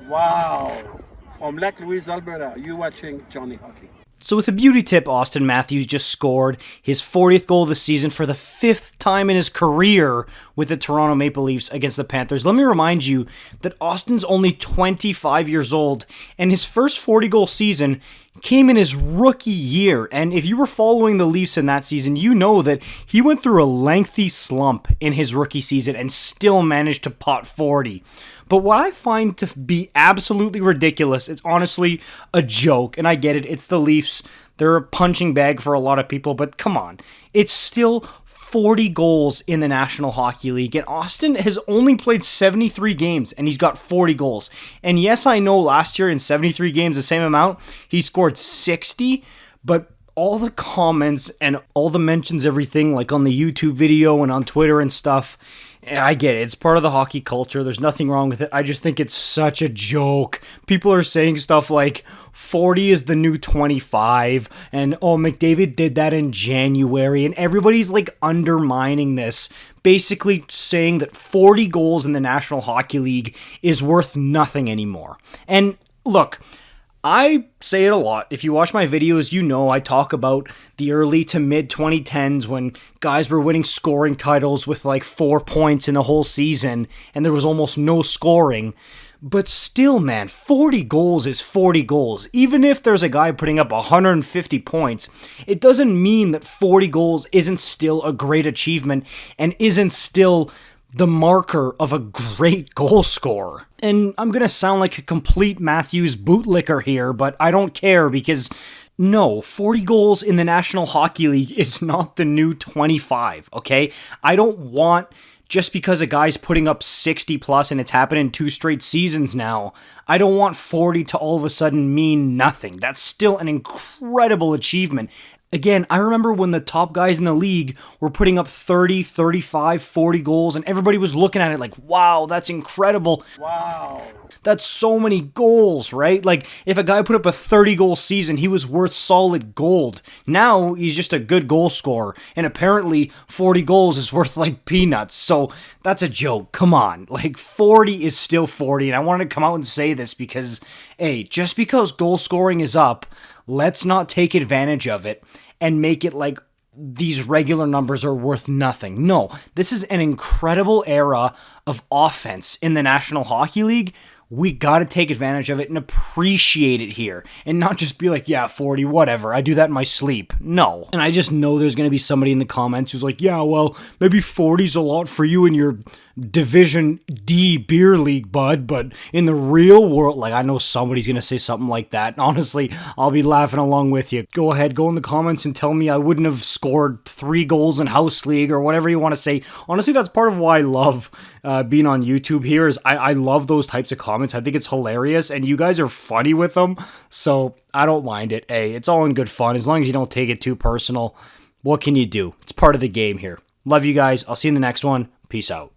Wow. From Lake Louise, Alberta, you watching Johnny Hockey. So with a beauty tip, Auston Matthews just scored his 40th goal of the season for the 5th time in his career with the Toronto Maple Leafs against the Panthers. Let me remind you that Auston's only 25 years old, and his first 40-goal season came in his rookie year. And if you were following the Leafs in that season, you know that he went through a lengthy slump in his rookie season and still managed to pot 40. But what I find to be absolutely ridiculous, it's honestly a joke, and I get it, it's the Leafs, they're a punching bag for a lot of people, but come on, it's still 40 goals in the National Hockey League, and Auston has only played 73 games, and he's got 40 goals. And yes, I know last year in 73 games, the same amount, he scored 60, but all the comments and all the mentions, everything, like on the YouTube video and on Twitter and stuff, I get it. It's part of the hockey culture. There's nothing wrong with it. I just think it's such a joke. People are saying stuff like 40 is the new 25 and, oh, McDavid did that in January, and everybody's like undermining this, basically saying that 40 goals in the National Hockey League is worth nothing anymore. And look, I say it a lot. If you watch my videos, you know I talk about the early to mid 2010s when guys were winning scoring titles with like 4 points in the whole season and there was almost no scoring. But still, man, 40 goals is 40 goals. Even if there's a guy putting up 150 points, it doesn't mean that 40 goals isn't still a great achievement and isn't still the marker of a great goal scorer. And I'm going to sound like a complete Matthews bootlicker here, but I don't care because no, 40 goals in the National Hockey League is not the new 25, okay? I don't want, just because a guy's putting up 60 plus and it's happened in 2 straight seasons now, I don't want 40 to all of a sudden mean nothing. That's still an incredible achievement. Again, I remember when the top guys in the league were putting up 30, 35, 40 goals, and everybody was looking at it like, wow, that's incredible. Wow. That's so many goals, right? Like, if a guy put up a 30-goal season, he was worth solid gold. Now, he's just a good goal scorer, and apparently 40 goals is worth, like, peanuts. So, that's a joke. Come on. Like, 40 is still 40, and I wanted to come out and say this because, hey, just because goal scoring is up, let's not take advantage of it and make it like these regular numbers are worth nothing. No, this is an incredible era of offense in the National Hockey League. We got to take advantage of it and appreciate it here and not just be like, yeah, 40, whatever. I do that in my sleep. No. And I just know there's going to be somebody in the comments who's like, yeah, well, maybe 40's a lot for you in your Division D beer league, bud, but in the real world, like, I know somebody's going to say something like that. And honestly, I'll be laughing along with you. Go ahead, go in the comments and tell me I wouldn't have scored 3 goals in house league or whatever you want to say. Honestly, that's part of why I love being on YouTube here is I love those types of comments. I think it's hilarious and you guys are funny with them. So I don't mind it. Hey, it's all in good fun. As long as you don't take it too personal, what can you do? It's part of the game here. Love you guys. I'll see you in the next one. Peace out.